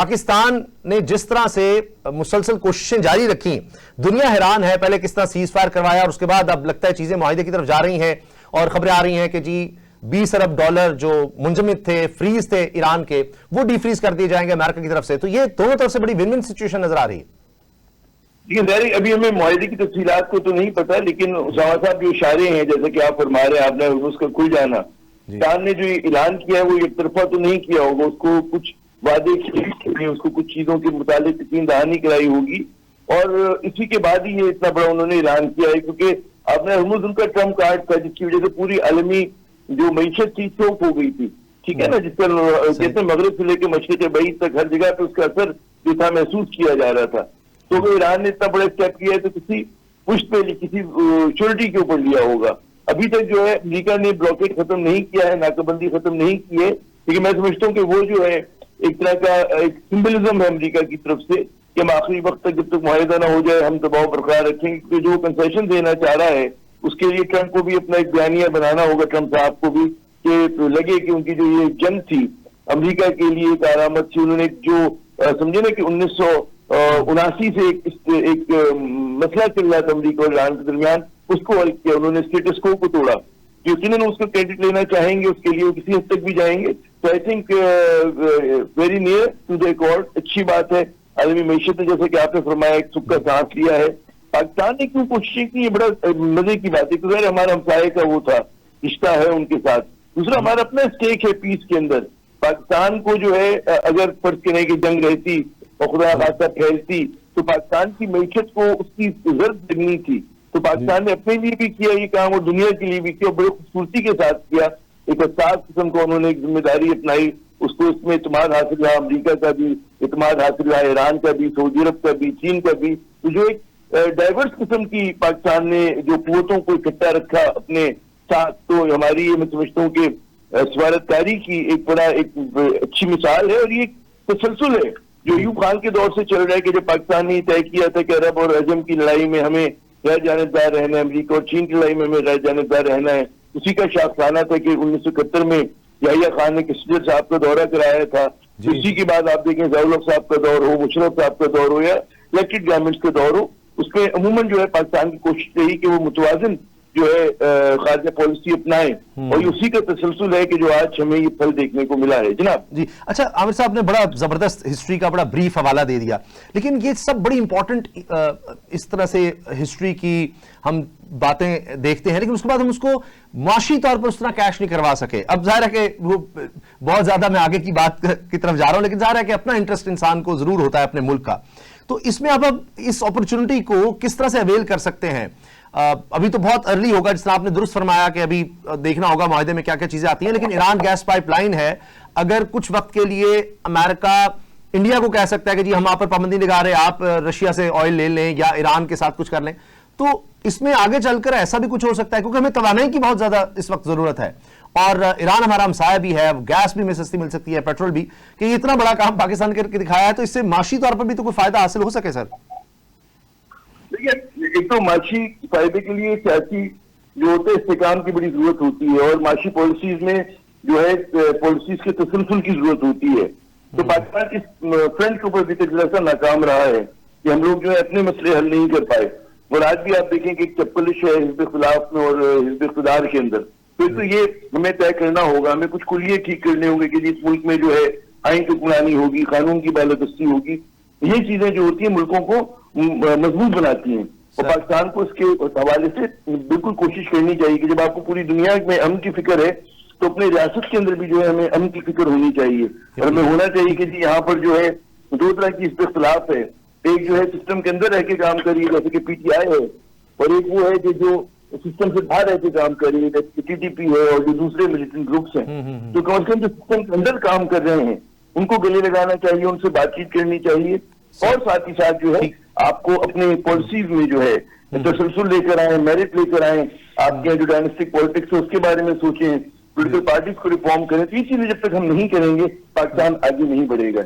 पाकिस्तान ने जिस तरह से मुसलसल कोशिशें जारी रखी, दुनिया हैरान है। पहले किस तरह सीज फायर करवाया और उसके बाद अब लगता है चीजें मुआहिदे की तरफ जा रही हैं और खबरें आ रही हैं कि जी $20 अरब जो मुंजमद थे, फ्रीज थे ईरान के, वो डीफ्रीज कर दिए जाएंगे अमेरिका की तरफ से। तो ये दोनों तरफ से बड़ी विन विन सिचुएशन नजर आ रही है। देखिए अभी हमें मुआहिदे की तफसीलात को तो नहीं पता, लेकिन उसामा साहब जो इशारे हैं, जैसे कि आप फरमा रहे हैं, आपने उसका खुल जाना, पाकिस्तान ने जो ऐलान किया है वो एक तरफा तो नहीं किया होगा, उसको कुछ वादे किए, उसको कुछ चीजों के मुतालिक यकीन दहानी कराई होगी और इसी के बाद ही ये इतना बड़ा उन्होंने ऐलान किया है, क्योंकि आपने हरमुज उनका ट्रम्प कार्ड था जिसकी वजह से पूरी आलमी जो मीशत थी चौक हो गई थी, ठीक है ना, जिस पर कहते हैं मगरब से लेकर मशरिक बईद तक हर जगह पे उसका असर जो था महसूस किया जा रहा था। तो अगर ईरान ने इतना बड़ा स्टेप किया है तो किसी पुष्ट पे किसी श्योरिटी के ऊपर लिया होगा। अभी तक जो है अमेरिका ने ब्लॉकेट खत्म नहीं किया है, नाकाबंदी खत्म नहीं की है, लेकिन मैं समझता हूँ कि वो जो है एक तरह का एक सिंबलिज्म है अमेरिका की तरफ से कि हम आखिरी वक्त तक जब तक मुआहिदा ना हो जाए हम दबाव बरकरार रखेंगे, क्योंकि जो कंसेशन देना चाह रहा है उसके लिए ट्रंप को भी अपना एक बयानिया बनाना होगा, ट्रंप साहब को भी, कि लगे कि उनकी जो ये जंग थी अमेरिका के लिए एक आरामद थी। उन्होंने जो समझे ना कि 1979 से एक मसला चल रहा था अमेरिका और ईरान के दरमियान, उसको हल किया उन्होंने, स्टेटस को तोड़ा। यकीनन उसको क्रेडिट लेना चाहेंगे, उसके लिए वो किसी हद तक भी जाएंगे। तो I think very near to the accord, अच्छी बात है। आलमी मैशत ने जैसे कि आपने फरमाया एक सुख का सांस लिया है। पाकिस्तान ने क्यों कोशिश की, ये बड़ा मजे की बात है, क्योंकि हमारा हमसाये का वो था, रिश्ता है उनके साथ। दूसरा हमारा अपना स्टेक है पीस के अंदर। पाकिस्तान को जो है अगर फर्ज करें कि जंग रहती और खुदा खासा फैलती तो पाकिस्तान की मैशत को उसकी जरूरत देनी थी। तो पाकिस्तान ने अपने लिए भी किया ये काम और दुनिया के लिए भी किया, बड़ी खूबसूरती के साथ किया। एक हसास किस्म को उन्होंने एक जिम्मेदारी अपनाई, उसको इसमें इत्मीनान हासिल रहा, अमरीका का भी इत्मीनान हासिल रहा, ईरान का भी, सऊदी अरब का भी, चीन का भी। तो जो एक डाइवर्स किस्म की पाकिस्तान ने जो कुव्वतों को इकट्ठा रखा अपने साथ, तो हमारी ये मैं समझता हूँ कि सफारतकारी की एक बड़ा एक अच्छी मिसाल है। और ये तसलसल है जो यूब खान के दौर से चल रहा है कि जब पाकिस्तान ने तय किया था कि अरब और अजम की लड़ाई में हमें गैर जानबदार रहना है, अमरीका और चीन की लड़ाई में हमें गैर जानबदार रहना है। उसी का शाखसाना था कि 1971 में याहिया खान ने किस्टर साहब का दौरा कराया था। इसी के बाद आप देखें ज़ियाउल हक साहब का दौर हो, मुशर्रफ साहब का दौर हो या इलेक्टेड गवर्नमेंट्स का दौर हो, उसमें अमूमन जो है पाकिस्तान की कोशिश रही कि वो मुतवाज़िन जो है खारजा पॉलिसी अपनाए और उसी का तसलसल है कि जो आज हमें ये फल देखने को मिला है। जनाब जी, अच्छा आमिर साहब ने बड़ा जबरदस्त हिस्ट्री का बड़ा ब्रीफ हवाला दे दिया, लेकिन ये सब बड़ी इंपॉर्टेंट इस तरह से हिस्ट्री की हम बातें देखते हैं, लेकिन उसके बाद हम उसको माशी तौर पर उस तरह कैश नहीं करवा सके। अब जाहिर है कि वो बहुत ज्यादा मैं आगे की बात की तरफ जा रहा हूं, लेकिन जाहिर है कि अपना इंटरेस्ट इंसान को जरूर होता है अपने मुल्क का। तो इसमें अब इस अपॉर्चुनिटी को किस तरह से अवेल कर सकते हैं? अभी तो बहुत अर्ली होगा, जिस तरह आपने दुरुस्त फरमाया कि अभी देखना होगा माहिदे में क्या क्या चीजें आती हैं, लेकिन ईरान गैस पाइपलाइन है, अगर कुछ वक्त के लिए अमेरिका इंडिया को कह सकता है कि जी हम आप पर पाबंदी लगा रहे हैं, आप रशिया से ऑयल ले लें या ईरान के साथ कुछ कर लें, तो इसमें आगे चलकर ऐसा भी कुछ हो सकता है, क्योंकि हमें तवानाई की बहुत ज्यादा इस वक्त जरूरत है और ईरान हमारा हमसाया भी है, गैस भी हमें सस्ती मिल सकती है, पेट्रोल भी, कि इतना बड़ा काम पाकिस्तान करके दिखाया है, तो इससे माशी तौर पर भी तो कोई फायदा हासिल हो सके सर? देखिए, एक तो माशी फायदे के लिए सियासी जो होते हैं इस्तेकाम की बड़ी जरूरत होती है और माशी पॉलिसीज में जो है पॉलिसीज के तसलसल की जरूरत होती है। तो पाकिस्तान इस फ्रंट के ऊपर भी जरा सा नाकाम रहा है कि हम लोग जो है अपने मसले हल नहीं कर पाए। और आज भी आप देखें कि एक चप्पलिश है हिज़्ब खिलाफ में और हिज़्ब इक़्तिदार के अंदर। तो ये हमें तय करना होगा, हमें कुछ कुलिये ठीक करने होंगे कि जिस मुल्क में जो है आइन की हुक्मरानी होगी, कानून की बालादस्ती होगी, ये चीजें जो होती हैं मुल्कों को मजबूत बनाती हैं। और पाकिस्तान को इसके हवाले से बिल्कुल कोशिश करनी चाहिए कि जब आपको पूरी दुनिया में अमन की फिक्र है तो अपने रियासत के अंदर भी जो है हमें अमन की फिक्र होनी चाहिए। और हमें होना चाहिए कि जी यहाँ पर जो है दो तरह की इस पे इख्तिलाफ है, एक जो है सिस्टम के अंदर रह के काम करिए जैसे कि PTI है, और एक वो है कि जो सिस्टम से बाहर रह के काम करिए जैसे TTP है और जो दूसरे मिलिटेंट ग्रुप्स हैं। तो कम से कम जो सिस्टम के अंदर काम कर रहे हैं उनको गले लगाना चाहिए, उनसे बातचीत करनी चाहिए और साथ ही साथ जो है आपको अपने पॉलिसीज में जो है तसलसल लेकर आए, मेरिट लेकर आए, आपके जो डायनेस्टिक पॉलिटिक्स है उसके बारे में सोचें, पॉलिटिकल पार्टीज को रिफॉर्म करें। तो ये चीजें जब तक हम नहीं करेंगे पाकिस्तान आगे नहीं बढ़ेगा।